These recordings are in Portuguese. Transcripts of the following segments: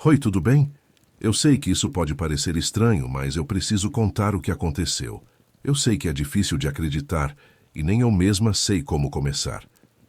Oi, tudo bem? Eu sei que isso pode parecer estranho, mas eu preciso contar o que aconteceu. Eu sei que é difícil de acreditar e nem eu mesma sei como começar.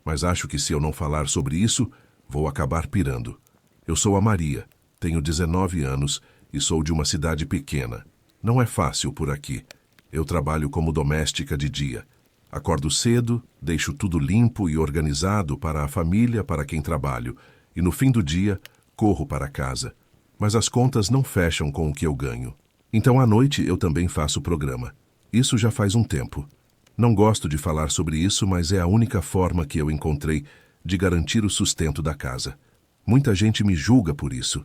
Mas acho que se eu não falar sobre isso, vou acabar pirando. Eu sou a Maria, tenho 19 anos e sou de uma cidade pequena. Não é fácil por aqui. Eu trabalho como doméstica de dia. Acordo cedo, deixo tudo limpo e organizado para a família para quem trabalho, e no fim do dia, corro para casa. Mas as contas não fecham com o que eu ganho. Então à noite eu também faço programa. Isso já faz um tempo. Não gosto de falar sobre isso, mas é a única forma que eu encontrei de garantir o sustento da casa. Muita gente me julga por isso,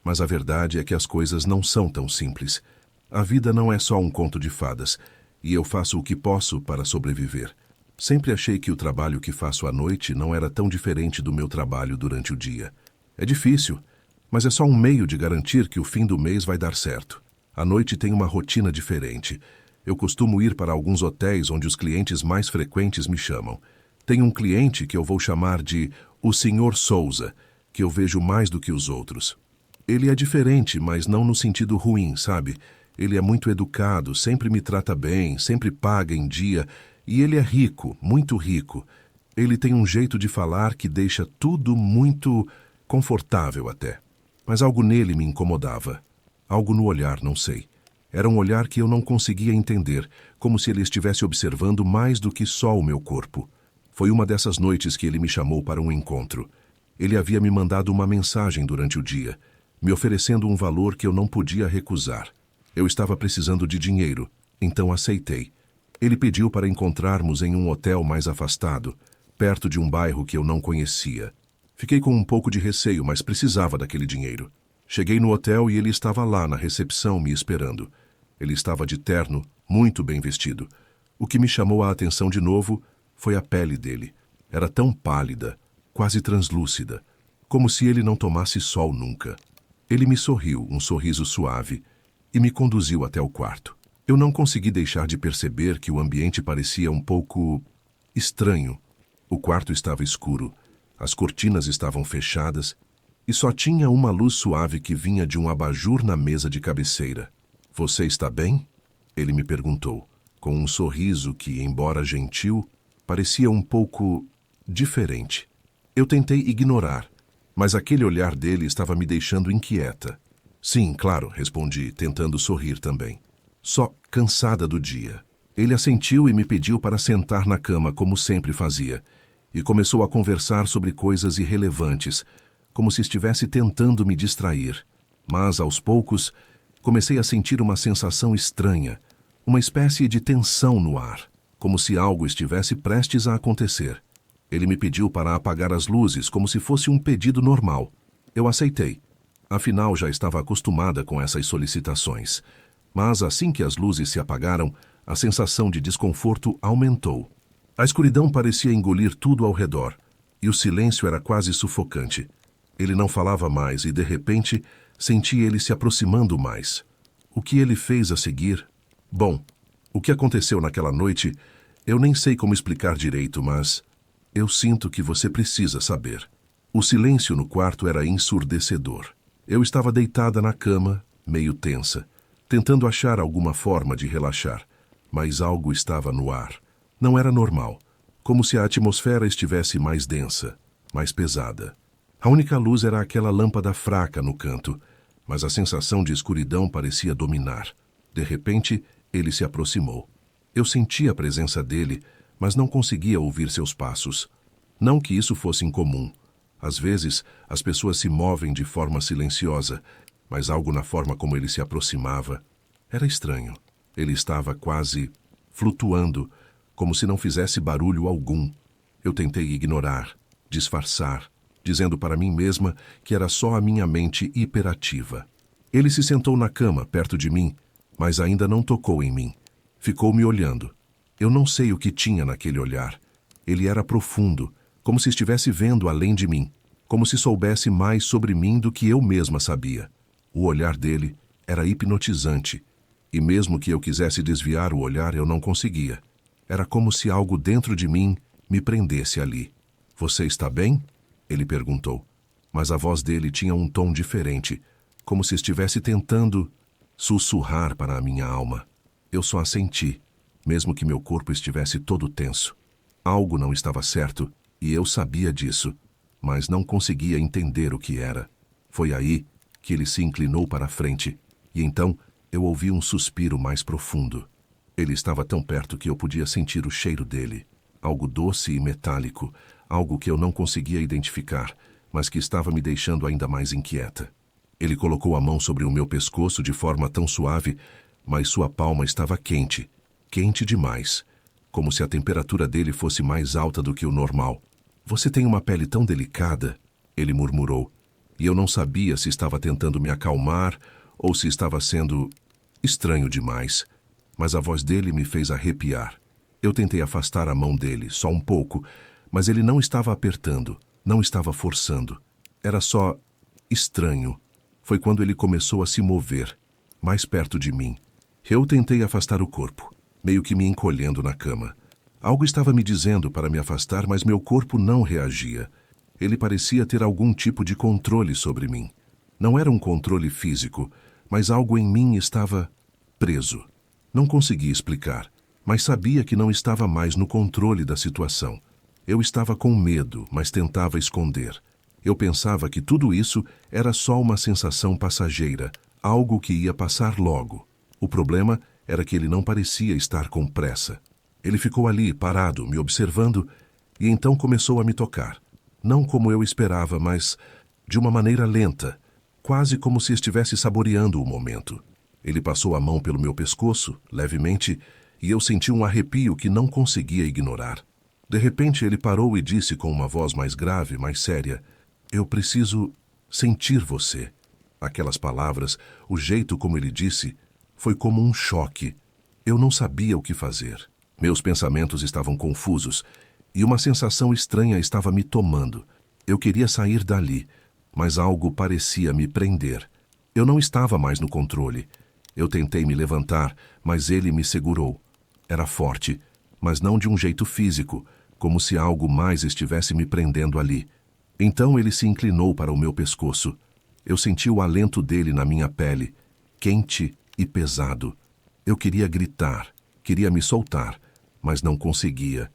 mas a verdade é que as coisas não são tão simples. A vida não é só um conto de fadas, e eu faço o que posso para sobreviver. Sempre achei que o trabalho que faço à noite não era tão diferente do meu trabalho durante o dia. É difícil, mas é só um meio de garantir que o fim do mês vai dar certo. À noite tem uma rotina diferente. Eu costumo ir para alguns hotéis onde os clientes mais frequentes me chamam. Tem um cliente que eu vou chamar de o Sr. Souza, que eu vejo mais do que os outros. Ele é diferente, mas não no sentido ruim, sabe? Ele é muito educado, sempre me trata bem, sempre paga em dia, e ele é rico, muito rico. Ele tem um jeito de falar que deixa tudo muito confortável até. Mas algo nele me incomodava. Algo no olhar, não sei. Era um olhar que eu não conseguia entender, como se ele estivesse observando mais do que só o meu corpo. Foi uma dessas noites que ele me chamou para um encontro. Ele havia me mandado uma mensagem durante o dia, me oferecendo um valor que eu não podia recusar. Eu estava precisando de dinheiro, então aceitei. Ele pediu para encontrarmos em um hotel mais afastado, perto de um bairro que eu não conhecia. Fiquei com um pouco de receio, mas precisava daquele dinheiro. Cheguei no hotel e ele estava lá na recepção me esperando. Ele estava de terno, muito bem vestido. O que me chamou a atenção de novo foi a pele dele. Era tão pálida, quase translúcida, como se ele não tomasse sol nunca. Ele me sorriu, um sorriso suave, e me conduziu até o quarto. Eu não consegui deixar de perceber que o ambiente parecia um pouco estranho. O quarto estava escuro, as cortinas estavam fechadas e só tinha uma luz suave que vinha de um abajur na mesa de cabeceira. "Você está bem?" Ele me perguntou, com um sorriso que, embora gentil, parecia um pouco diferente. Eu tentei ignorar, mas aquele olhar dele estava me deixando inquieta. "Sim, claro", respondi, tentando sorrir também. Só cansada do dia. Ele assentiu e me pediu para sentar na cama, como sempre fazia, e começou a conversar sobre coisas irrelevantes, como se estivesse tentando me distrair. Mas, aos poucos, comecei a sentir uma sensação estranha, uma espécie de tensão no ar, como se algo estivesse prestes a acontecer. Ele me pediu para apagar as luzes, como se fosse um pedido normal. Eu aceitei. Afinal, já estava acostumada com essas solicitações. Mas assim que as luzes se apagaram, a sensação de desconforto aumentou. A escuridão parecia engolir tudo ao redor, e o silêncio era quase sufocante. Ele não falava mais e, de repente, senti ele se aproximando mais. O que ele fez a seguir? Bom, o que aconteceu naquela noite, eu nem sei como explicar direito, mas eu sinto que você precisa saber. O silêncio no quarto era ensurdecedor. Eu estava deitada na cama, meio tensa, tentando achar alguma forma de relaxar, mas algo estava no ar. Não era normal, como se a atmosfera estivesse mais densa, mais pesada. A única luz era aquela lâmpada fraca no canto, mas a sensação de escuridão parecia dominar. De repente, ele se aproximou. Eu senti a presença dele, mas não conseguia ouvir seus passos. Não que isso fosse incomum. Às vezes, as pessoas se movem de forma silenciosa, mas algo na forma como ele se aproximava era estranho. Ele estava quase flutuando, como se não fizesse barulho algum. Eu tentei ignorar, disfarçar, dizendo para mim mesma que era só a minha mente hiperativa. Ele se sentou na cama, perto de mim, mas ainda não tocou em mim. Ficou me olhando. Eu não sei o que tinha naquele olhar. Ele era profundo, como se estivesse vendo além de mim, como se soubesse mais sobre mim do que eu mesma sabia. O olhar dele era hipnotizante, e mesmo que eu quisesse desviar o olhar, eu não conseguia. Era como se algo dentro de mim me prendesse ali. "Você está bem?" ele perguntou. mas a voz dele tinha um tom diferente, como se estivesse tentando sussurrar para a minha alma. Eu só assenti, mesmo que meu corpo estivesse todo tenso. Algo não estava certo, e eu sabia disso, mas não conseguia entender o que era. Foi aí que ele se inclinou para a frente, e então eu ouvi um suspiro mais profundo. Ele estava tão perto que eu podia sentir o cheiro dele, algo doce e metálico, algo que eu não conseguia identificar, mas que estava me deixando ainda mais inquieta. Ele colocou a mão sobre o meu pescoço de forma tão suave, mas sua palma estava quente, quente demais, como se a temperatura dele fosse mais alta do que o normal. "Você tem uma pele tão delicada", ele murmurou, e eu não sabia se estava tentando me acalmar ou se estava sendo estranho demais, mas a voz dele me fez arrepiar. Eu tentei afastar a mão dele, só um pouco, mas ele não estava apertando, não estava forçando. Era só estranho. Foi quando ele começou a se mover, mais perto de mim. Eu tentei afastar o corpo, meio que me encolhendo na cama. Algo estava me dizendo para me afastar, mas meu corpo não reagia. Ele parecia ter algum tipo de controle sobre mim. Não era um controle físico, mas algo em mim estava preso. Não conseguia explicar, mas sabia que não estava mais no controle da situação. Eu estava com medo, mas tentava esconder. Eu pensava que tudo isso era só uma sensação passageira, algo que ia passar logo. O problema era que ele não parecia estar com pressa. Ele ficou ali, parado, me observando, e então começou a me tocar. Não como eu esperava, mas de uma maneira lenta, quase como se estivesse saboreando o momento. Ele passou a mão pelo meu pescoço, levemente, e eu senti um arrepio que não conseguia ignorar. De repente ele parou e disse com uma voz mais grave, mais séria: "Eu preciso sentir você." Aquelas palavras, o jeito como ele disse, foi como um choque. Eu não sabia o que fazer. Meus pensamentos estavam confusos, e uma sensação estranha estava me tomando. Eu queria sair dali, mas algo parecia me prender. Eu não estava mais no controle. Eu tentei me levantar, mas ele me segurou. Era forte, mas não de um jeito físico, como se algo mais estivesse me prendendo ali. Então ele se inclinou para o meu pescoço. Eu senti o alento dele na minha pele, quente e pesado. Eu queria gritar, queria me soltar, mas não conseguia.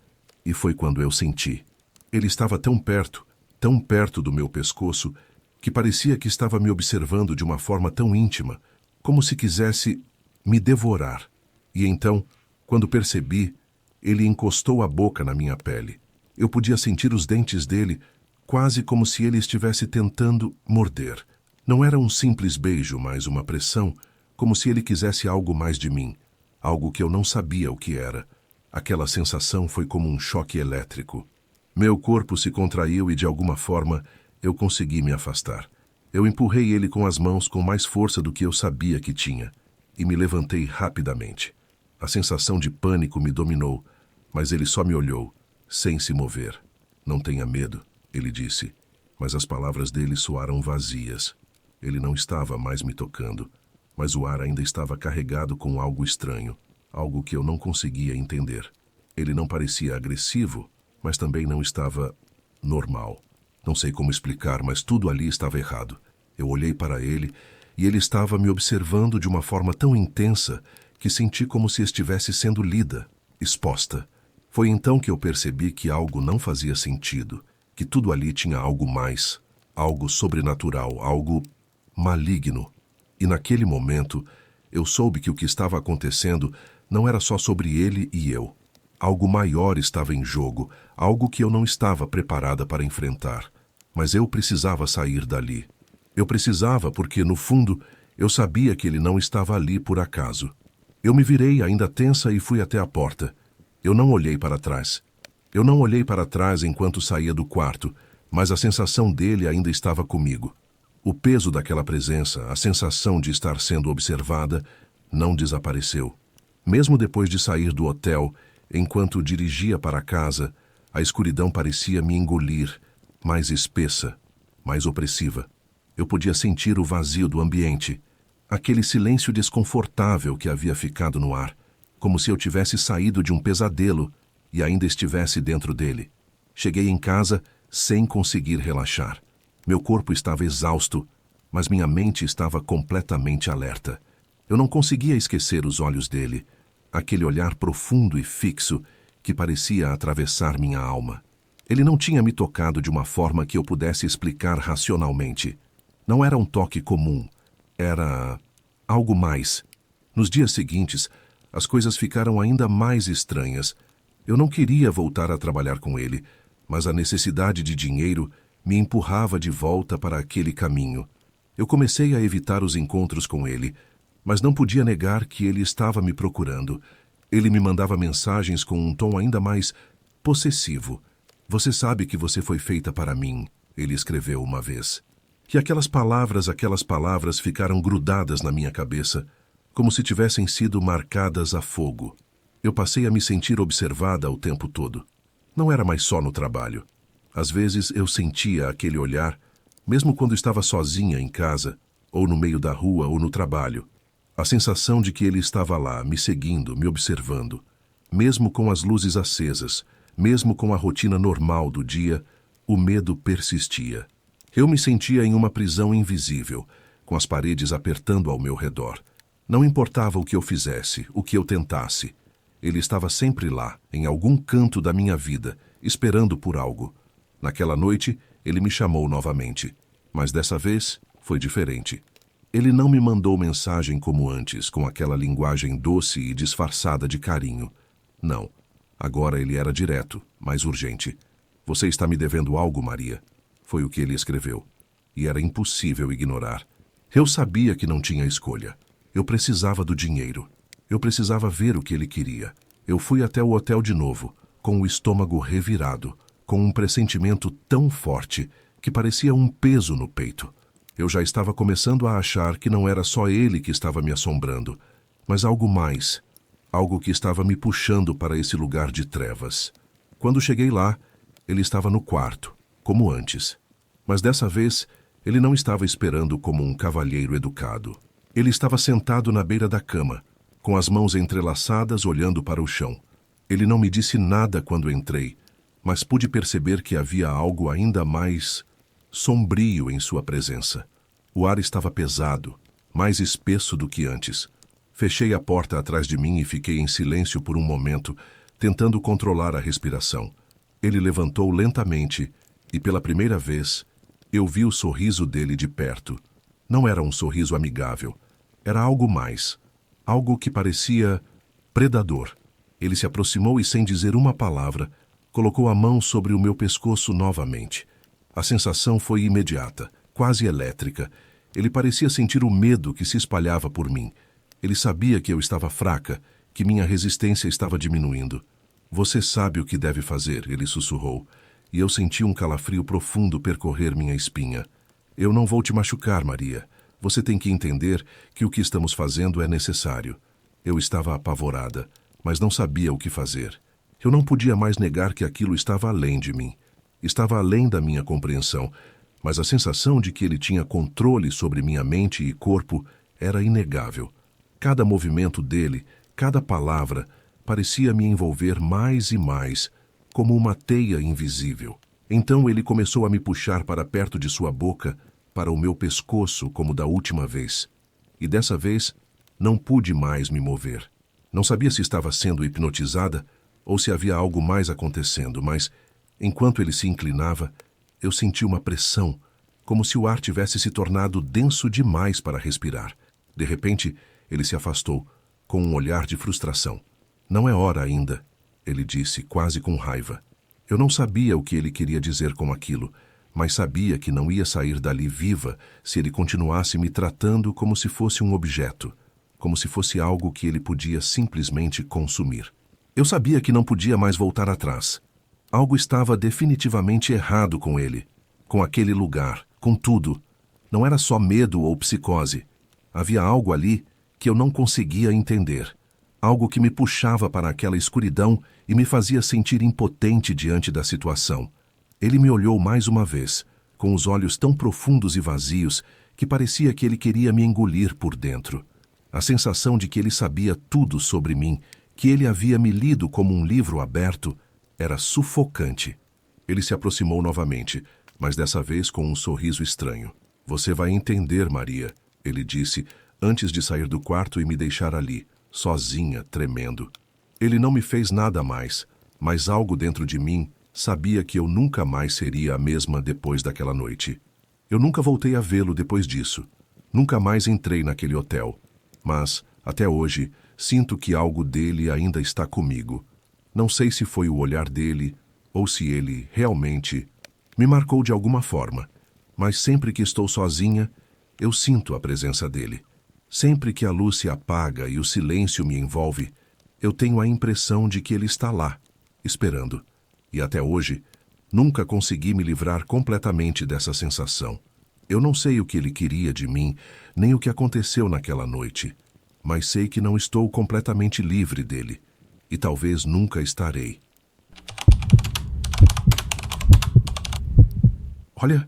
E foi quando eu senti. Ele estava tão perto do meu pescoço, que parecia que estava me observando de uma forma tão íntima, como se quisesse me devorar. E então, quando percebi, ele encostou a boca na minha pele. Eu podia sentir os dentes dele, quase como se ele estivesse tentando morder. Não era um simples beijo, mas uma pressão, como se ele quisesse algo mais de mim, algo que eu não sabia o que era. Aquela sensação foi como um choque elétrico. Meu corpo se contraiu e, de alguma forma, eu consegui me afastar. Eu empurrei ele com as mãos com mais força do que eu sabia que tinha, e me levantei rapidamente. A sensação de pânico me dominou, mas ele só me olhou, sem se mover. "Não tenha medo", ele disse, mas as palavras dele soaram vazias. Ele não estava mais me tocando, mas o ar ainda estava carregado com algo estranho, algo que eu não conseguia entender. Ele não parecia agressivo, mas também não estava normal. Não sei como explicar, mas tudo ali estava errado. Eu olhei para ele e ele estava me observando de uma forma tão intensa que senti como se estivesse sendo lida, exposta. Foi então que eu percebi que algo não fazia sentido, que tudo ali tinha algo mais, algo sobrenatural, algo maligno. E naquele momento, eu soube que o que estava acontecendo não era só sobre ele e eu. Algo maior estava em jogo, algo que eu não estava preparada para enfrentar. Mas eu precisava sair dali. Eu precisava porque, no fundo, eu sabia que ele não estava ali por acaso. Eu me virei ainda tensa e fui até a porta. Eu não olhei para trás. Eu não olhei para trás enquanto saía do quarto, mas a sensação dele ainda estava comigo. O peso daquela presença, a sensação de estar sendo observada, não desapareceu. Mesmo depois de sair do hotel, enquanto dirigia para casa, a escuridão parecia me engolir, mais espessa, mais opressiva. Eu podia sentir o vazio do ambiente, aquele silêncio desconfortável que havia ficado no ar, como se eu tivesse saído de um pesadelo e ainda estivesse dentro dele. Cheguei em casa sem conseguir relaxar. Meu corpo estava exausto, mas minha mente estava completamente alerta. Eu não conseguia esquecer os olhos dele, aquele olhar profundo e fixo que parecia atravessar minha alma. Ele não tinha me tocado de uma forma que eu pudesse explicar racionalmente. Não era um toque comum, era algo mais. Nos dias seguintes, as coisas ficaram ainda mais estranhas. Eu não queria voltar a trabalhar com ele, mas a necessidade de dinheiro me empurrava de volta para aquele caminho. Eu comecei a evitar os encontros com ele, mas não podia negar que ele estava me procurando. Ele me mandava mensagens com um tom ainda mais possessivo. "Você sabe que você foi feita para mim", ele escreveu uma vez. E aquelas palavras ficaram grudadas na minha cabeça, como se tivessem sido marcadas a fogo. Eu passei a me sentir observada o tempo todo. Não era mais só no trabalho. Às vezes eu sentia aquele olhar, mesmo quando estava sozinha em casa, ou no meio da rua ou no trabalho. A sensação de que ele estava lá, me seguindo, me observando. Mesmo com as luzes acesas, mesmo com a rotina normal do dia, o medo persistia. Eu me sentia em uma prisão invisível, com as paredes apertando ao meu redor. Não importava o que eu fizesse, o que eu tentasse. Ele estava sempre lá, em algum canto da minha vida, esperando por algo. Naquela noite, ele me chamou novamente, mas dessa vez foi diferente. Ele não me mandou mensagem como antes, com aquela linguagem doce e disfarçada de carinho. Não. Agora ele era direto, mais urgente. "Você está me devendo algo, Maria?" Foi o que ele escreveu. E era impossível ignorar. Eu sabia que não tinha escolha. Eu precisava do dinheiro. Eu precisava ver o que ele queria. Eu fui até o hotel de novo, com o estômago revirado, com um pressentimento tão forte que parecia um peso no peito. Eu já estava começando a achar que não era só ele que estava me assombrando, mas algo mais, algo que estava me puxando para esse lugar de trevas. Quando cheguei lá, ele estava no quarto, como antes. Mas dessa vez, ele não estava esperando como um cavalheiro educado. Ele estava sentado na beira da cama, com as mãos entrelaçadas, olhando para o chão. Ele não me disse nada quando entrei, mas pude perceber que havia algo ainda mais sombrio em sua presença. O ar estava pesado, mais espesso do que antes. Fechei a porta atrás de mim e fiquei em silêncio por um momento, tentando controlar a respiração. Ele levantou lentamente e, pela primeira vez, eu vi o sorriso dele de perto. Não era um sorriso amigável. Era algo mais. Algo que parecia predador. Ele se aproximou e, sem dizer uma palavra, colocou a mão sobre o meu pescoço novamente. A sensação foi imediata, quase elétrica. Ele parecia sentir o medo que se espalhava por mim. Ele sabia que eu estava fraca, que minha resistência estava diminuindo. "Você sabe o que deve fazer", ele sussurrou, e eu senti um calafrio profundo percorrer minha espinha. "Eu não vou te machucar, Maria. Você tem que entender que o que estamos fazendo é necessário." Eu estava apavorada, mas não sabia o que fazer. Eu não podia mais negar que aquilo estava além de mim. Estava além da minha compreensão, mas a sensação de que ele tinha controle sobre minha mente e corpo era inegável. Cada movimento dele, cada palavra, parecia me envolver mais e mais, como uma teia invisível. Então ele começou a me puxar para perto de sua boca, para o meu pescoço, como da última vez. E dessa vez, não pude mais me mover. Não sabia se estava sendo hipnotizada ou se havia algo mais acontecendo, mas, enquanto ele se inclinava, eu senti uma pressão, como se o ar tivesse se tornado denso demais para respirar. De repente, ele se afastou, com um olhar de frustração. "Não é hora ainda", ele disse, quase com raiva. Eu não sabia o que ele queria dizer com aquilo, mas sabia que não ia sair dali viva se ele continuasse me tratando como se fosse um objeto, como se fosse algo que ele podia simplesmente consumir. Eu sabia que não podia mais voltar atrás. Algo estava definitivamente errado com ele, com aquele lugar, com tudo. Não era só medo ou psicose. Havia algo ali que eu não conseguia entender. Algo que me puxava para aquela escuridão e me fazia sentir impotente diante da situação. Ele me olhou mais uma vez, com os olhos tão profundos e vazios que parecia que ele queria me engolir por dentro. A sensação de que ele sabia tudo sobre mim, que ele havia me lido como um livro aberto, era sufocante. Ele se aproximou novamente, mas dessa vez com um sorriso estranho. Você vai entender, Maria, ele disse, antes de sair do quarto e me deixar ali, sozinha, tremendo. Ele não me fez nada mais, mas algo dentro de mim sabia que eu nunca mais seria a mesma depois daquela noite. Eu nunca voltei a vê-lo depois disso. Nunca mais entrei naquele hotel. Mas, até hoje, sinto que algo dele ainda está comigo. Não sei se foi o olhar dele ou se ele, realmente, me marcou de alguma forma. Mas sempre que estou sozinha, eu sinto a presença dele. Sempre que a luz se apaga e o silêncio me envolve, eu tenho a impressão de que ele está lá, esperando. E até hoje, nunca consegui me livrar completamente dessa sensação. Eu não sei o que ele queria de mim, nem o que aconteceu naquela noite, mas sei que não estou completamente livre dele, e talvez nunca estarei. Olha,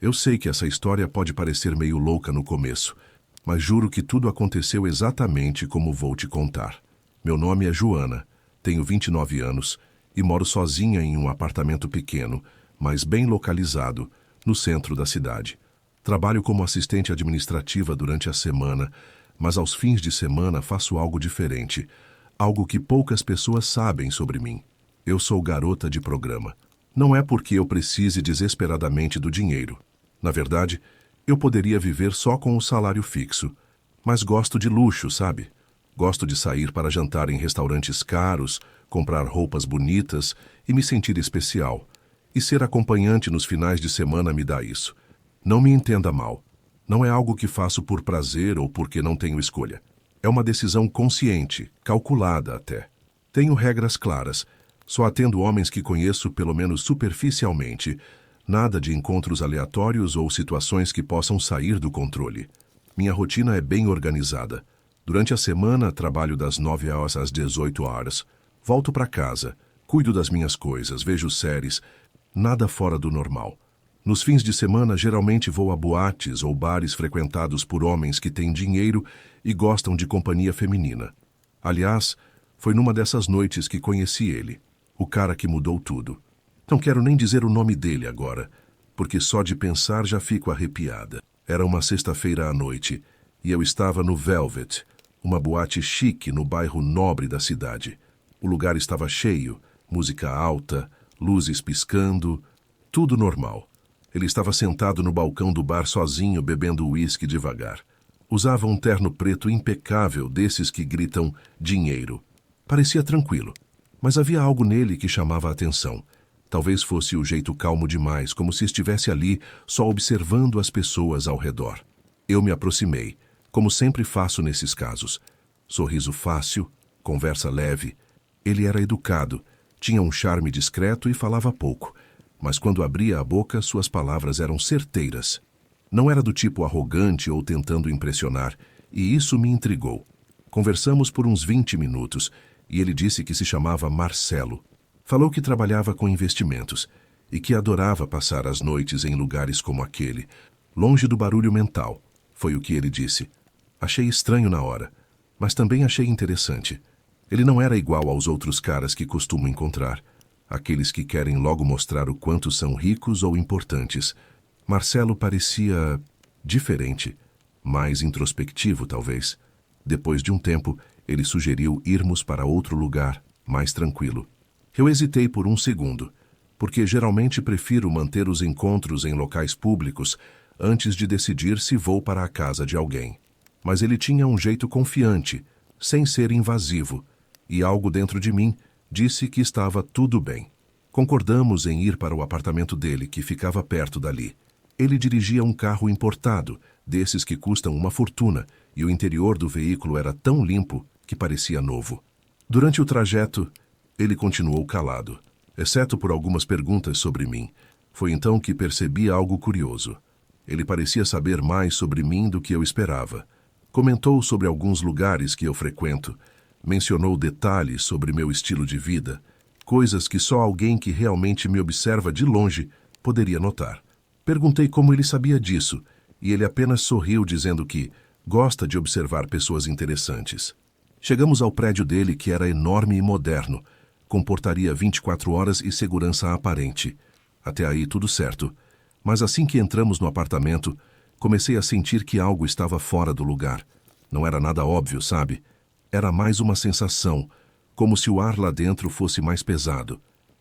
eu sei que essa história pode parecer meio louca no começo, mas juro que tudo aconteceu exatamente como vou te contar. Meu nome é Joana, tenho 29 anos e moro sozinha em um apartamento pequeno, mas bem localizado, no centro da cidade. Trabalho como assistente administrativa durante a semana, mas aos fins de semana faço algo diferente, algo que poucas pessoas sabem sobre mim. Eu sou garota de programa. Não é porque eu precise desesperadamente do dinheiro. Na verdade, eu poderia viver só com o salário fixo, mas gosto de luxo, sabe? Gosto de sair para jantar em restaurantes caros, comprar roupas bonitas e me sentir especial. E ser acompanhante nos finais de semana me dá isso. Não me entenda mal. Não é algo que faço por prazer ou porque não tenho escolha. É uma decisão consciente, calculada até. Tenho regras claras. Só atendo homens que conheço pelo menos superficialmente. Nada de encontros aleatórios ou situações que possam sair do controle. Minha rotina é bem organizada. Durante a semana, trabalho das 9 horas às 18 horas. Volto para casa, cuido das minhas coisas, vejo séries. Nada fora do normal. Nos fins de semana, geralmente vou a boates ou bares frequentados por homens que têm dinheiro e gostam de companhia feminina. Aliás, foi numa dessas noites que conheci ele, o cara que mudou tudo. Não quero nem dizer o nome dele agora, porque só de pensar já fico arrepiada. Era uma sexta-feira à noite e eu estava no Velvet, uma boate chique no bairro nobre da cidade. O lugar estava cheio, música alta, luzes piscando, tudo normal. Ele estava sentado no balcão do bar sozinho, bebendo uísque devagar. Usava um terno preto impecável, desses que gritam dinheiro. Parecia tranquilo, mas havia algo nele que chamava a atenção. Talvez fosse o jeito calmo demais, como se estivesse ali só observando as pessoas ao redor. Eu me aproximei, como sempre faço nesses casos. Sorriso fácil, conversa leve. Ele era educado, tinha um charme discreto e falava pouco. Mas quando abria a boca, suas palavras eram certeiras. Não era do tipo arrogante ou tentando impressionar, e isso me intrigou. Conversamos por uns 20 minutos, e ele disse que se chamava Marcelo. Falou que trabalhava com investimentos, e que adorava passar as noites em lugares como aquele, longe do barulho mental, foi o que ele disse. Achei estranho na hora, mas também achei interessante. Ele não era igual aos outros caras que costumo encontrar. Aqueles que querem logo mostrar o quanto são ricos ou importantes. Marcelo parecia diferente, mais introspectivo talvez. Depois de um tempo, ele sugeriu irmos para outro lugar, mais tranquilo. Eu hesitei por um segundo, porque geralmente prefiro manter os encontros em locais públicos antes de decidir se vou para a casa de alguém. Mas ele tinha um jeito confiante, sem ser invasivo, e algo dentro de mim disse que estava tudo bem. Concordamos em ir para o apartamento dele, que ficava perto dali. Ele dirigia um carro importado, desses que custam uma fortuna, e o interior do veículo era tão limpo que parecia novo. Durante o trajeto, ele continuou calado, exceto por algumas perguntas sobre mim. Foi então que percebi algo curioso. Ele parecia saber mais sobre mim do que eu esperava. Comentou sobre alguns lugares que eu frequento, mencionou detalhes sobre meu estilo de vida, coisas que só alguém que realmente me observa de longe poderia notar. Perguntei como ele sabia disso, e ele apenas sorriu dizendo que gosta de observar pessoas interessantes. Chegamos ao prédio dele, que era enorme e moderno, com portaria 24 horas e segurança aparente. Até aí tudo certo. Mas assim que entramos no apartamento, comecei a sentir que algo estava fora do lugar. Não era nada óbvio, sabe? Era mais uma sensação, como se o ar lá dentro fosse mais pesado.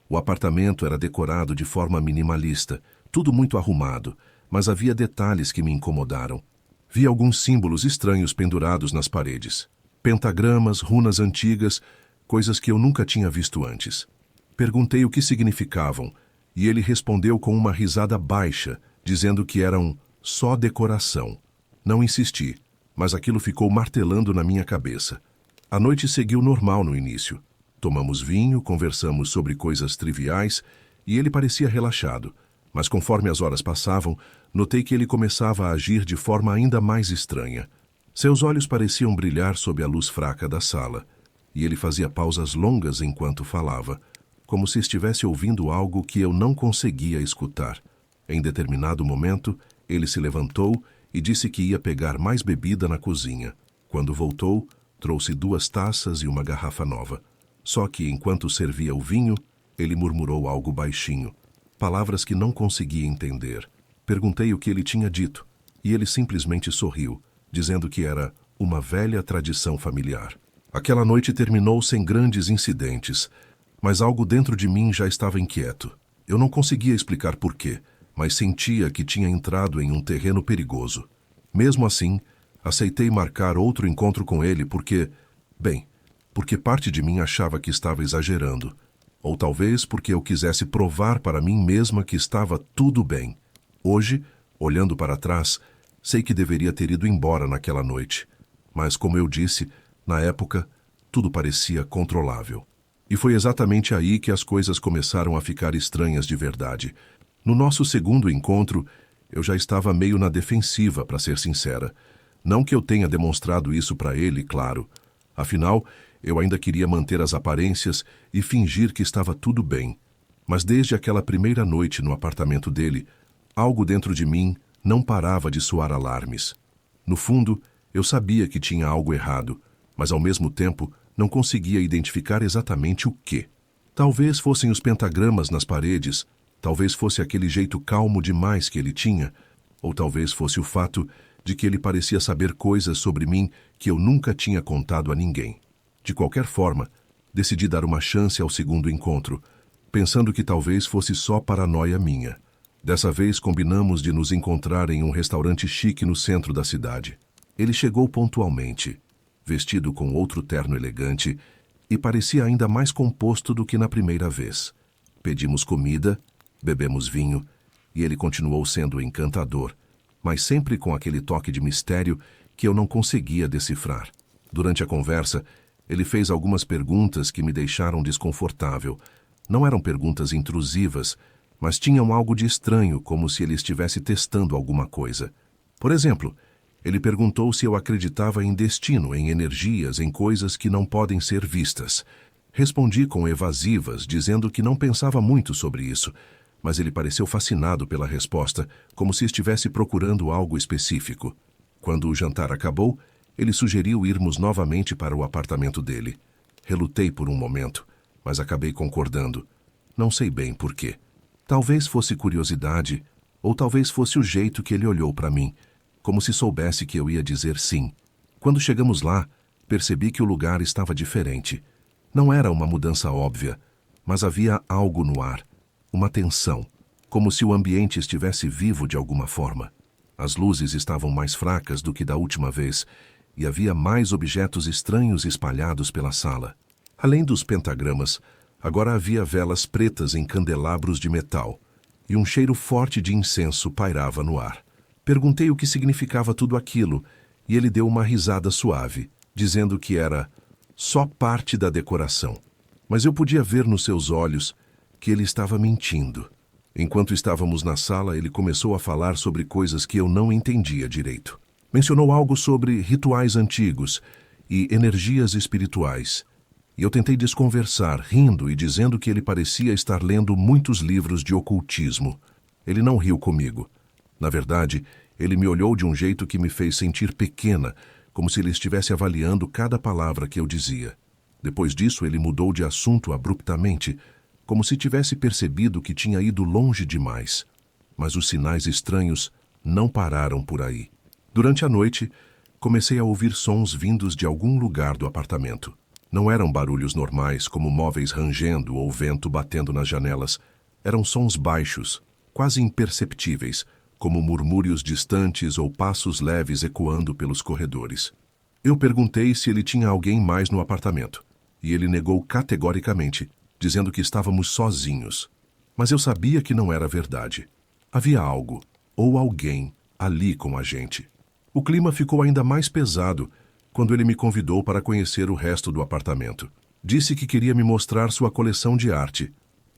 O apartamento era decorado de forma minimalista, tudo muito arrumado, mas havia detalhes que me incomodaram. Vi alguns símbolos estranhos pendurados nas paredes. Pentagramas, runas antigas, coisas que eu nunca tinha visto antes. Perguntei o que significavam, e ele respondeu com uma risada baixa, dizendo que eram só decoração. Não insisti, mas aquilo ficou martelando na minha cabeça. A noite seguiu normal no início. Tomamos vinho, conversamos sobre coisas triviais, e ele parecia relaxado. Mas conforme as horas passavam, notei que ele começava a agir de forma ainda mais estranha. Seus olhos pareciam brilhar sob a luz fraca da sala, e ele fazia pausas longas enquanto falava, como se estivesse ouvindo algo que eu não conseguia escutar. Em determinado momento, ele se levantou e disse que ia pegar mais bebida na cozinha. Quando voltou, trouxe 2 taças e uma garrafa nova. Só que, enquanto servia o vinho, ele murmurou algo baixinho, palavras que não conseguia entender. Perguntei o que ele tinha dito, e ele simplesmente sorriu, dizendo que era uma velha tradição familiar. Aquela noite terminou sem grandes incidentes, mas algo dentro de mim já estava inquieto. Eu não conseguia explicar por quê, mas sentia que tinha entrado em um terreno perigoso. Mesmo assim, aceitei marcar outro encontro com ele porque parte de mim achava que estava exagerando. Ou talvez porque eu quisesse provar para mim mesma que estava tudo bem. Hoje, olhando para trás, sei que deveria ter ido embora naquela noite. Mas, como eu disse, na época, tudo parecia controlável. E foi exatamente aí que as coisas começaram a ficar estranhas de verdade. No nosso segundo encontro, eu já estava meio na defensiva, para ser sincera. Não que eu tenha demonstrado isso para ele, claro. Afinal, eu ainda queria manter as aparências e fingir que estava tudo bem. Mas desde aquela primeira noite no apartamento dele, algo dentro de mim não parava de soar alarmes. No fundo, eu sabia que tinha algo errado, mas ao mesmo tempo não conseguia identificar exatamente o quê. Talvez fossem os pentagramas nas paredes, talvez fosse aquele jeito calmo demais que ele tinha, ou talvez fosse o fato de que ele parecia saber coisas sobre mim que eu nunca tinha contado a ninguém. De qualquer forma, decidi dar uma chance ao segundo encontro, pensando que talvez fosse só paranoia minha. Dessa vez combinamos de nos encontrar em um restaurante chique no centro da cidade. Ele chegou pontualmente, vestido com outro terno elegante, e parecia ainda mais composto do que na primeira vez. Pedimos comida, bebemos vinho, e ele continuou sendo encantador, mas sempre com aquele toque de mistério que eu não conseguia decifrar. Durante a conversa, ele fez algumas perguntas que me deixaram desconfortável. Não eram perguntas intrusivas, mas tinham algo de estranho, como se ele estivesse testando alguma coisa. Por exemplo, ele perguntou se eu acreditava em destino, em energias, em coisas que não podem ser vistas. Respondi com evasivas, dizendo que não pensava muito sobre isso, mas ele pareceu fascinado pela resposta, como se estivesse procurando algo específico. Quando o jantar acabou, ele sugeriu irmos novamente para o apartamento dele. Relutei por um momento, mas acabei concordando. Não sei bem por quê. Talvez fosse curiosidade, ou talvez fosse o jeito que ele olhou para mim, como se soubesse que eu ia dizer sim. Quando chegamos lá, percebi que o lugar estava diferente. Não era uma mudança óbvia, mas havia algo no ar, uma tensão, como se o ambiente estivesse vivo de alguma forma. As luzes estavam mais fracas do que da última vez, e havia mais objetos estranhos espalhados pela sala. Além dos pentagramas, agora havia velas pretas em candelabros de metal, e um cheiro forte de incenso pairava no ar. Perguntei o que significava tudo aquilo, e ele deu uma risada suave, dizendo que era só parte da decoração. Mas eu podia ver nos seus olhos que ele estava mentindo. Enquanto estávamos na sala, ele começou a falar sobre coisas que eu não entendia direito. Mencionou algo sobre rituais antigos e energias espirituais. E eu tentei desconversar, rindo e dizendo que ele parecia estar lendo muitos livros de ocultismo. Ele não riu comigo. Na verdade, ele me olhou de um jeito que me fez sentir pequena, como se ele estivesse avaliando cada palavra que eu dizia. Depois disso, ele mudou de assunto abruptamente, como se tivesse percebido que tinha ido longe demais. Mas os sinais estranhos não pararam por aí. Durante a noite, comecei a ouvir sons vindos de algum lugar do apartamento. Não eram barulhos normais, como móveis rangendo ou vento batendo nas janelas. Eram sons baixos, quase imperceptíveis, como murmúrios distantes ou passos leves ecoando pelos corredores. Eu perguntei se ele tinha alguém mais no apartamento, e ele negou categoricamente, dizendo que estávamos sozinhos. Mas eu sabia que não era verdade. Havia algo, ou alguém, ali com a gente. O clima ficou ainda mais pesado quando ele me convidou para conhecer o resto do apartamento. Disse que queria me mostrar sua coleção de arte.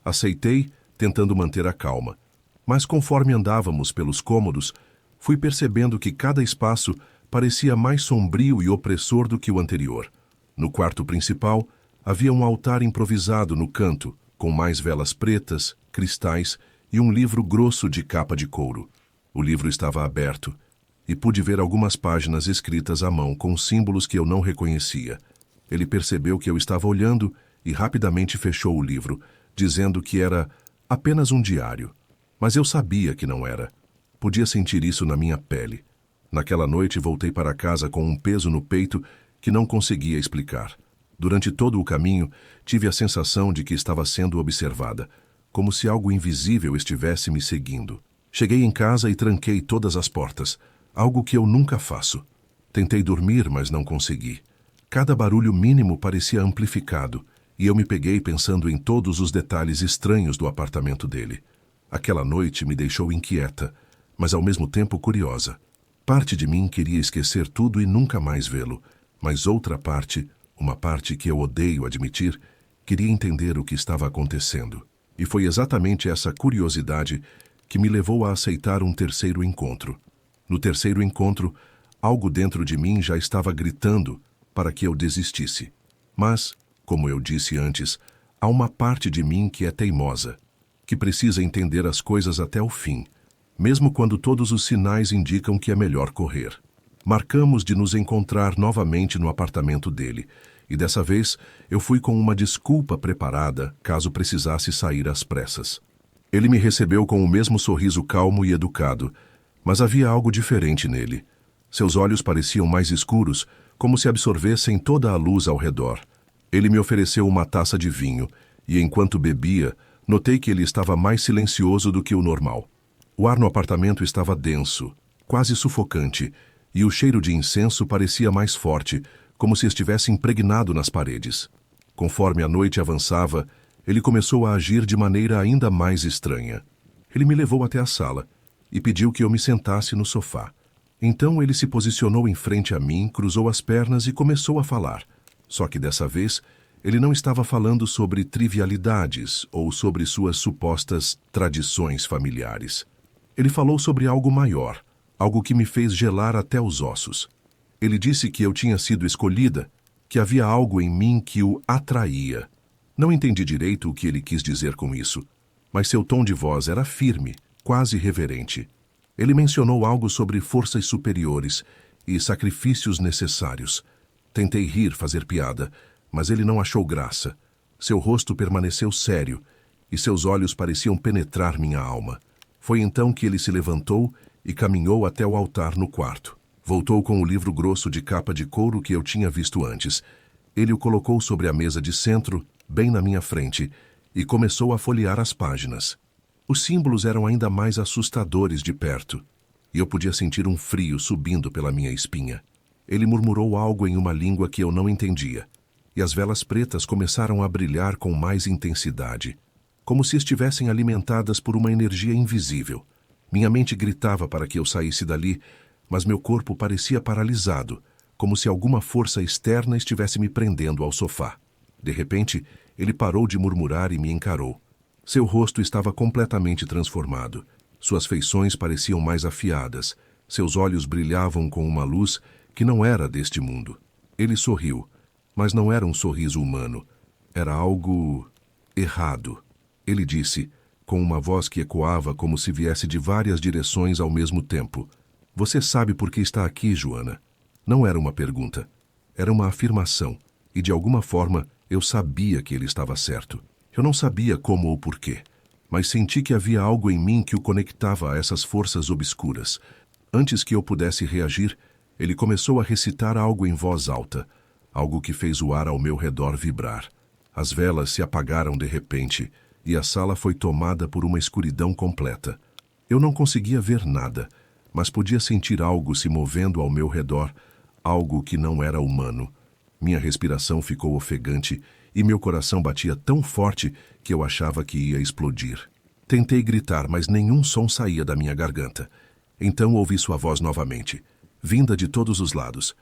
Aceitei, tentando manter a calma. Mas conforme andávamos pelos cômodos, fui percebendo que cada espaço parecia mais sombrio e opressor do que o anterior. No quarto principal, havia um altar improvisado no canto, com mais velas pretas, cristais e um livro grosso de capa de couro. O livro estava aberto, e pude ver algumas páginas escritas à mão com símbolos que eu não reconhecia. Ele percebeu que eu estava olhando e rapidamente fechou o livro, dizendo que era apenas um diário. Mas eu sabia que não era. Podia sentir isso na minha pele. Naquela noite voltei para casa com um peso no peito que não conseguia explicar. Durante todo o caminho, tive a sensação de que estava sendo observada, como se algo invisível estivesse me seguindo. Cheguei em casa e tranquei todas as portas, algo que eu nunca faço. Tentei dormir, mas não consegui. Cada barulho mínimo parecia amplificado, e eu me peguei pensando em todos os detalhes estranhos do apartamento dele. Aquela noite me deixou inquieta, mas ao mesmo tempo curiosa. Parte de mim queria esquecer tudo e nunca mais vê-lo, mas outra parte, uma parte que eu odeio admitir, queria entender o que estava acontecendo. E foi exatamente essa curiosidade que me levou a aceitar um terceiro encontro. No terceiro encontro, algo dentro de mim já estava gritando para que eu desistisse. Mas, como eu disse antes, há uma parte de mim que é teimosa, que precisa entender as coisas até o fim, mesmo quando todos os sinais indicam que é melhor correr. Marcamos de nos encontrar novamente no apartamento dele, e dessa vez eu fui com uma desculpa preparada caso precisasse sair às pressas. Ele me recebeu com o mesmo sorriso calmo e educado, mas havia algo diferente nele. Seus olhos pareciam mais escuros, como se absorvessem toda a luz ao redor. Ele me ofereceu uma taça de vinho, e enquanto bebia, notei que ele estava mais silencioso do que o normal. O ar no apartamento estava denso, quase sufocante, e o cheiro de incenso parecia mais forte, como se estivesse impregnado nas paredes. Conforme a noite avançava, ele começou a agir de maneira ainda mais estranha. Ele me levou até a sala e pediu que eu me sentasse no sofá. Então ele se posicionou em frente a mim, cruzou as pernas e começou a falar. Só que dessa vez, ele não estava falando sobre trivialidades ou sobre suas supostas tradições familiares. Ele falou sobre algo maior, algo que me fez gelar até os ossos. Ele disse que eu tinha sido escolhida, que havia algo em mim que o atraía. Não entendi direito o que ele quis dizer com isso, mas seu tom de voz era firme, quase reverente. Ele mencionou algo sobre forças superiores e sacrifícios necessários. Tentei rir, fazer piada, mas ele não achou graça. Seu rosto permaneceu sério e seus olhos pareciam penetrar minha alma. Foi então que ele se levantou e caminhou até o altar no quarto. Voltou com o livro grosso de capa de couro que eu tinha visto antes. Ele o colocou sobre a mesa de centro, bem na minha frente, e começou a folhear as páginas. Os símbolos eram ainda mais assustadores de perto, e eu podia sentir um frio subindo pela minha espinha. Ele murmurou algo em uma língua que eu não entendia, e as velas pretas começaram a brilhar com mais intensidade, como se estivessem alimentadas por uma energia invisível. Minha mente gritava para que eu saísse dali, mas meu corpo parecia paralisado, como se alguma força externa estivesse me prendendo ao sofá. De repente, ele parou de murmurar e me encarou. Seu rosto estava completamente transformado. Suas feições pareciam mais afiadas. Seus olhos brilhavam com uma luz que não era deste mundo. Ele sorriu, mas não era um sorriso humano. Era algo errado. Ele disse, com uma voz que ecoava como se viesse de várias direções ao mesmo tempo: "Você sabe por que está aqui, Joana?" Não era uma pergunta. Era uma afirmação, e de alguma forma eu sabia que ele estava certo. Eu não sabia como ou porquê. mas senti que havia algo em mim que o conectava a essas forças obscuras. Antes que eu pudesse reagir, ele começou a recitar algo em voz alta, algo que fez o ar ao meu redor vibrar. As velas se apagaram de repente e a sala foi tomada por uma escuridão completa. Eu não conseguia ver nada, mas podia sentir algo se movendo ao meu redor, algo que não era humano. Minha respiração ficou ofegante e meu coração batia tão forte que eu achava que ia explodir. Tentei gritar, mas nenhum som saía da minha garganta. Então ouvi sua voz novamente, vinda de todos os lados.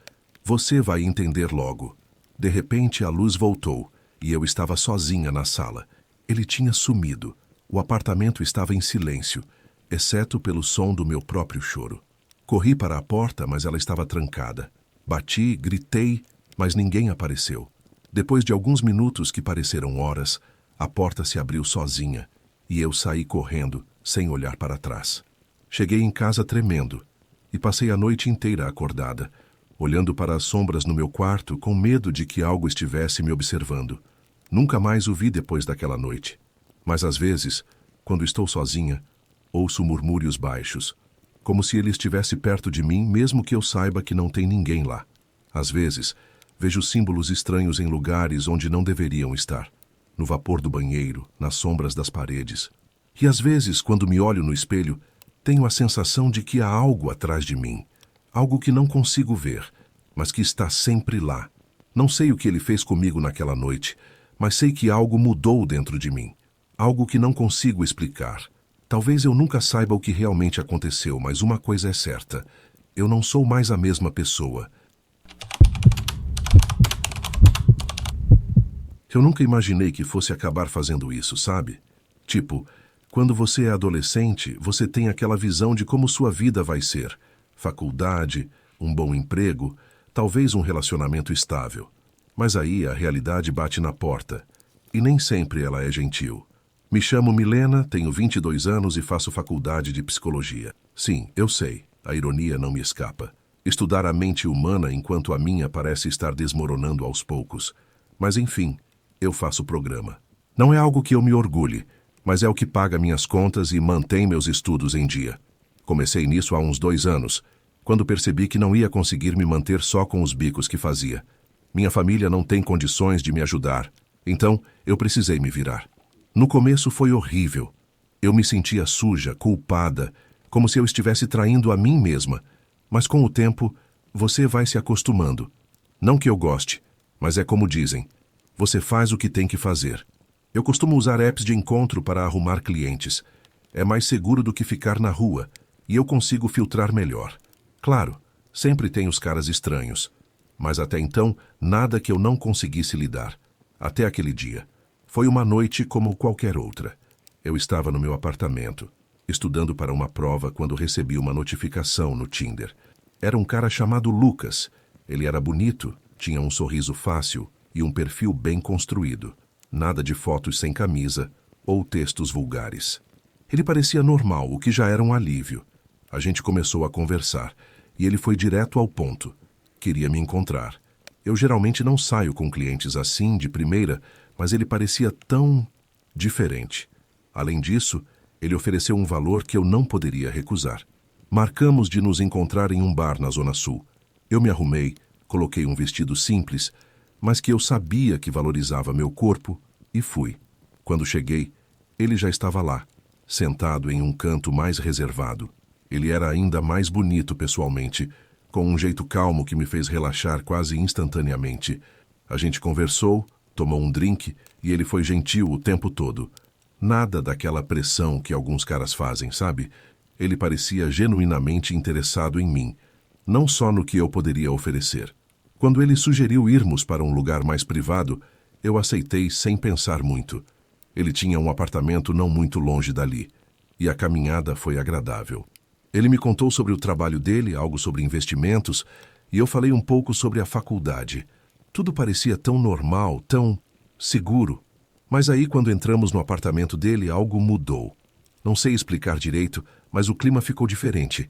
Você vai entender logo. De repente a luz voltou e eu estava sozinha na sala. Ele tinha sumido. O apartamento estava em silêncio, exceto pelo som do meu próprio choro. Corri para a porta, mas ela estava trancada. Bati, gritei, mas ninguém apareceu. Depois de alguns minutos que pareceram horas, a porta se abriu sozinha e eu saí correndo, sem olhar para trás. Cheguei em casa tremendo e passei a noite inteira acordada, olhando para as sombras no meu quarto com medo de que algo estivesse me observando. Nunca mais o vi depois daquela noite. Mas às vezes, quando estou sozinha, ouço murmúrios baixos, como se ele estivesse perto de mim, mesmo que eu saiba que não tem ninguém lá. Às vezes, vejo símbolos estranhos em lugares onde não deveriam estar, no vapor do banheiro, nas sombras das paredes. E às vezes, quando me olho no espelho, tenho a sensação de que há algo atrás de mim, algo que não consigo ver, mas que está sempre lá. Não sei o que ele fez comigo naquela noite, mas sei que algo mudou dentro de mim, algo que não consigo explicar. Talvez eu nunca saiba o que realmente aconteceu, mas uma coisa é certa: eu não sou mais a mesma pessoa. Eu nunca imaginei que fosse acabar fazendo isso, sabe? Tipo, quando você é adolescente, você tem aquela visão de como sua vida vai ser. Faculdade, um bom emprego, talvez um relacionamento estável. Mas aí a realidade bate na porta, e nem sempre ela é gentil. Me chamo Milena, tenho 22 anos e faço faculdade de psicologia. Sim, eu sei, a ironia não me escapa. Estudar a mente humana enquanto a minha parece estar desmoronando aos poucos. Mas enfim, eu faço programa. Não é algo que eu me orgulhe, mas é o que paga minhas contas e mantém meus estudos em dia. Comecei nisso há uns 2 anos, quando percebi que não ia conseguir me manter só com os bicos que fazia. Minha família não tem condições de me ajudar, então eu precisei me virar. No começo foi horrível. Eu me sentia suja, culpada, como se eu estivesse traindo a mim mesma. Mas com o tempo, você vai se acostumando. Não que eu goste, mas é como dizem: você faz o que tem que fazer. Eu costumo usar apps de encontro para arrumar clientes. É mais seguro do que ficar na rua, e eu consigo filtrar melhor. Claro, sempre tem os caras estranhos. Mas até então, nada que eu não conseguisse lidar. Até aquele dia. Foi uma noite como qualquer outra. Eu estava no meu apartamento, estudando para uma prova, quando recebi uma notificação no Tinder. Era um cara chamado Lucas. Ele era bonito, tinha um sorriso fácil e um perfil bem construído. Nada de fotos sem camisa ou textos vulgares. Ele parecia normal, o que já era um alívio. A gente começou a conversar e ele foi direto ao ponto. Queria me encontrar. Eu geralmente não saio com clientes assim de primeira, mas ele parecia tão diferente. Além disso, ele ofereceu um valor que eu não poderia recusar. Marcamos de nos encontrar em um bar na Zona Sul. Eu me arrumei, coloquei um vestido simples, mas que eu sabia que valorizava meu corpo, e fui. Quando cheguei, ele já estava lá, sentado em um canto mais reservado. Ele era ainda mais bonito pessoalmente, com um jeito calmo que me fez relaxar quase instantaneamente. A gente conversou, tomou um drink e ele foi gentil o tempo todo. Nada daquela pressão que alguns caras fazem, sabe? Ele parecia genuinamente interessado em mim, não só no que eu poderia oferecer. Quando ele sugeriu irmos para um lugar mais privado, eu aceitei sem pensar muito. Ele tinha um apartamento não muito longe dali, e a caminhada foi agradável. Ele me contou sobre o trabalho dele, algo sobre investimentos, e eu falei um pouco sobre a faculdade. Tudo parecia tão normal, tão seguro. Mas aí, quando entramos no apartamento dele, algo mudou. Não sei explicar direito, mas o clima ficou diferente.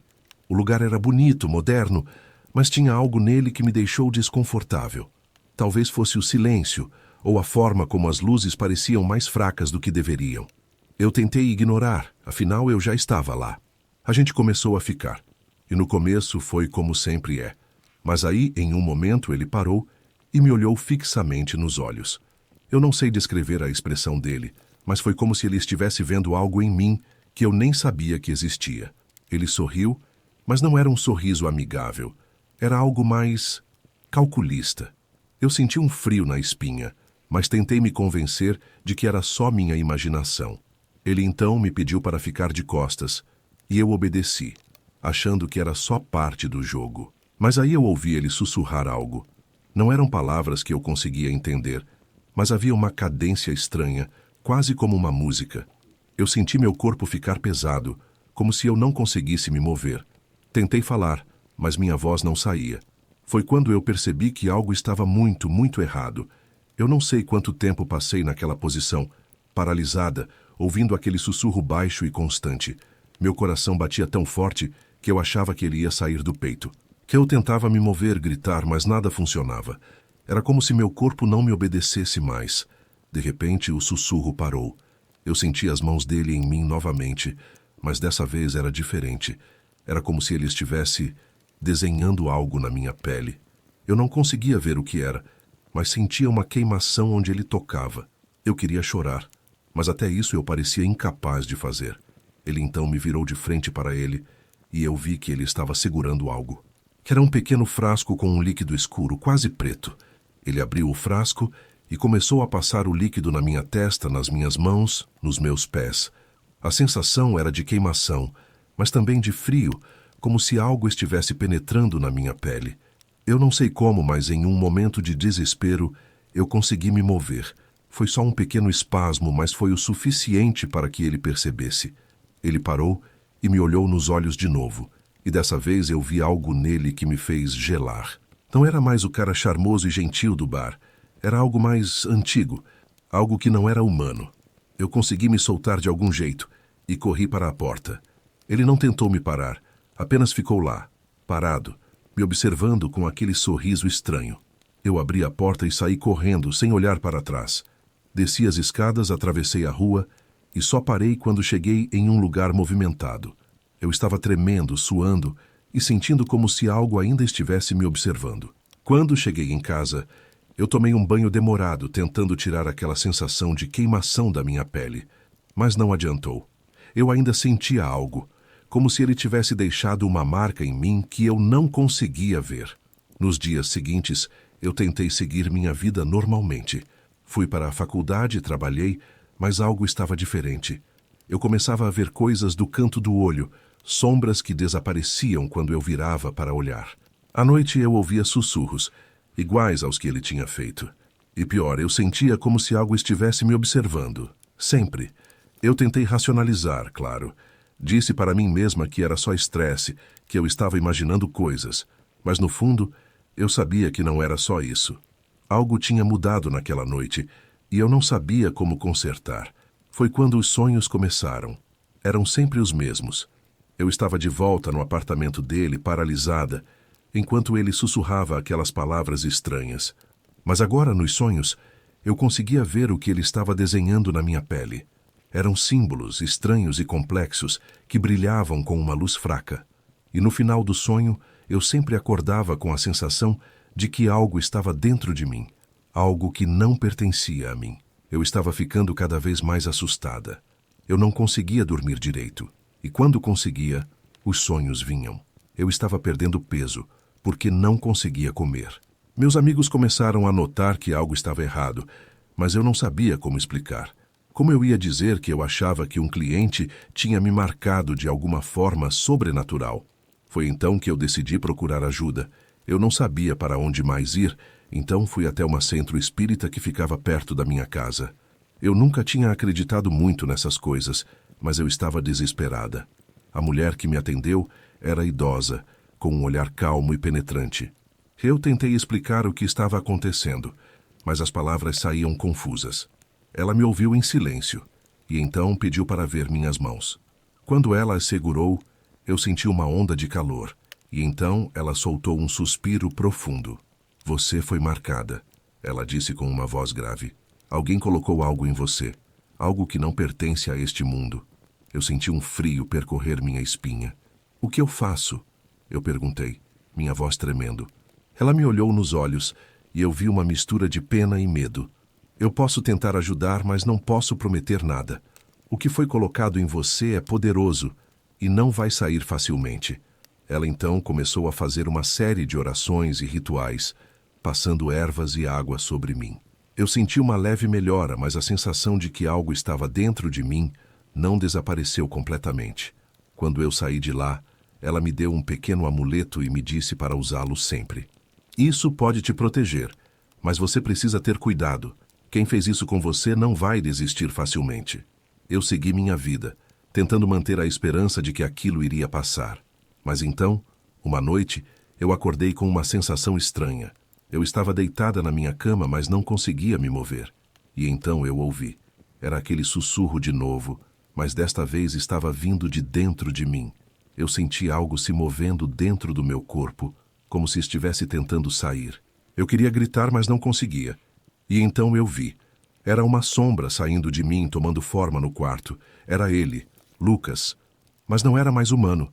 O lugar era bonito, moderno, mas tinha algo nele que me deixou desconfortável. Talvez fosse o silêncio, ou a forma como as luzes pareciam mais fracas do que deveriam. Eu tentei ignorar, afinal eu já estava lá. A gente começou a ficar. E no começo foi como sempre é. Mas aí, em um momento, ele parou e me olhou fixamente nos olhos. Eu não sei descrever a expressão dele, mas foi como se ele estivesse vendo algo em mim que eu nem sabia que existia. Ele sorriu, mas não era um sorriso amigável. Era algo mais calculista. Eu senti um frio na espinha, mas tentei me convencer de que era só minha imaginação. Ele então me pediu para ficar de costas, e eu obedeci, achando que era só parte do jogo. Mas aí eu ouvi ele sussurrar algo. Não eram palavras que eu conseguia entender, mas havia uma cadência estranha, quase como uma música. Eu senti meu corpo ficar pesado, como se eu não conseguisse me mover. Tentei falar, mas minha voz não saía. Foi quando eu percebi que algo estava muito, muito errado. Eu não sei quanto tempo passei naquela posição, paralisada, ouvindo aquele sussurro baixo e constante. Meu coração batia tão forte que eu achava que ele ia sair do peito. Que eu tentava me mover, gritar, mas nada funcionava. Era como se meu corpo não me obedecesse mais. De repente, o sussurro parou. Eu senti as mãos dele em mim novamente, mas dessa vez era diferente. Era como se ele estivesse desenhando algo na minha pele. Eu não conseguia ver o que era, mas sentia uma queimação onde ele tocava. Eu queria chorar, mas até isso eu parecia incapaz de fazer. Ele então me virou de frente para ele e eu vi que ele estava segurando algo. Era um pequeno frasco com um líquido escuro, quase preto. Ele abriu o frasco e começou a passar o líquido na minha testa, nas minhas mãos, nos meus pés. A sensação era de queimação, mas também de frio, como se algo estivesse penetrando na minha pele. Eu não sei como, mas em um momento de desespero, eu consegui me mover. Foi só um pequeno espasmo, mas foi o suficiente para que ele percebesse. Ele parou e me olhou nos olhos de novo, e dessa vez eu vi algo nele que me fez gelar. Não era mais o cara charmoso e gentil do bar. Era algo mais antigo, algo que não era humano. Eu consegui me soltar de algum jeito e corri para a porta. Ele não tentou me parar, apenas ficou lá, parado, me observando com aquele sorriso estranho. Eu abri a porta e saí correndo, sem olhar para trás. Desci as escadas, atravessei a rua e só parei quando cheguei em um lugar movimentado. Eu estava tremendo, suando e sentindo como se algo ainda estivesse me observando. Quando cheguei em casa, eu tomei um banho demorado, tentando tirar aquela sensação de queimação da minha pele. Mas não adiantou. Eu ainda sentia algo, como se ele tivesse deixado uma marca em mim que eu não conseguia ver. Nos dias seguintes, eu tentei seguir minha vida normalmente. Fui para a faculdade, trabalhei, mas algo estava diferente. Eu começava a ver coisas do canto do olho, sombras que desapareciam quando eu virava para olhar. À noite eu ouvia sussurros, iguais aos que ele tinha feito. E pior, eu sentia como se algo estivesse me observando. Sempre. Eu tentei racionalizar, claro. Disse para mim mesma que era só estresse, que eu estava imaginando coisas. Mas no fundo, eu sabia que não era só isso. Algo tinha mudado naquela noite, e eu não sabia como consertar. Foi quando os sonhos começaram. Eram sempre os mesmos. Eu estava de volta no apartamento dele, paralisada, enquanto ele sussurrava aquelas palavras estranhas. Mas agora, nos sonhos, eu conseguia ver o que ele estava desenhando na minha pele. Eram símbolos estranhos e complexos que brilhavam com uma luz fraca. E no final do sonho, eu sempre acordava com a sensação de que algo estava dentro de mim, algo que não pertencia a mim. Eu estava ficando cada vez mais assustada. Eu não conseguia dormir direito. E quando conseguia, os sonhos vinham. Eu estava perdendo peso, porque não conseguia comer. Meus amigos começaram a notar que algo estava errado, mas eu não sabia como explicar. Como eu ia dizer que eu achava que um cliente tinha me marcado de alguma forma sobrenatural? Foi então que eu decidi procurar ajuda. Eu não sabia para onde mais ir, então fui até uma centro espírita que ficava perto da minha casa. Eu nunca tinha acreditado muito nessas coisas, mas eu estava desesperada. A mulher que me atendeu era idosa, com um olhar calmo e penetrante. Eu tentei explicar o que estava acontecendo, mas as palavras saíam confusas. Ela me ouviu em silêncio, e então pediu para ver minhas mãos. Quando ela as segurou, eu senti uma onda de calor, e então ela soltou um suspiro profundo. Você foi marcada, ela disse com uma voz grave. Alguém colocou algo em você. algo que não pertence a este mundo. Eu senti um frio percorrer minha espinha. O que eu faço? Eu perguntei, minha voz tremendo. Ela me olhou nos olhos e eu vi uma mistura de pena e medo. Eu posso tentar ajudar, mas não posso prometer nada. O que foi colocado em você é poderoso e não vai sair facilmente. Ela então começou a fazer uma série de orações e rituais, passando ervas e água sobre mim. Eu senti uma leve melhora, mas a sensação de que algo estava dentro de mim não desapareceu completamente. Quando eu saí de lá, ela me deu um pequeno amuleto e me disse para usá-lo sempre. Isso pode te proteger, mas você precisa ter cuidado. Quem fez isso com você não vai desistir facilmente. Eu segui minha vida, tentando manter a esperança de que aquilo iria passar. Mas então, uma noite, eu acordei com uma sensação estranha. Eu estava deitada na minha cama, mas não conseguia me mover. E então eu ouvi. Era aquele sussurro de novo, mas desta vez estava vindo de dentro de mim. Eu senti algo se movendo dentro do meu corpo, como se estivesse tentando sair. Eu queria gritar, mas não conseguia. E então eu vi. Era uma sombra saindo de mim, tomando forma no quarto. Era ele, Lucas. Mas não era mais humano.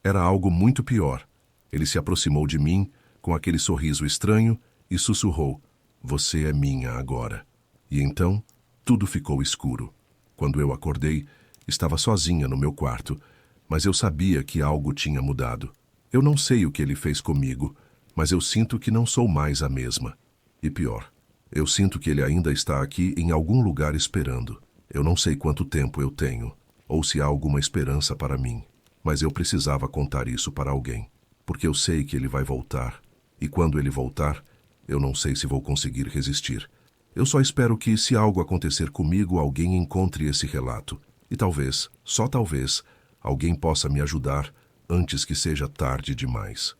Era algo muito pior. Ele se aproximou de mim, com aquele sorriso estranho, e sussurrou, "Você é minha agora." E então, tudo ficou escuro. Quando eu acordei, estava sozinha no meu quarto, mas eu sabia que algo tinha mudado. Eu não sei o que ele fez comigo, mas eu sinto que não sou mais a mesma. E pior, eu sinto que ele ainda está aqui em algum lugar esperando. Eu não sei quanto tempo eu tenho, ou se há alguma esperança para mim, mas eu precisava contar isso para alguém, porque eu sei que ele vai voltar, e quando ele voltar, eu não sei se vou conseguir resistir. Eu só espero que, se algo acontecer comigo, alguém encontre esse relato, e talvez, só talvez, alguém possa me ajudar antes que seja tarde demais.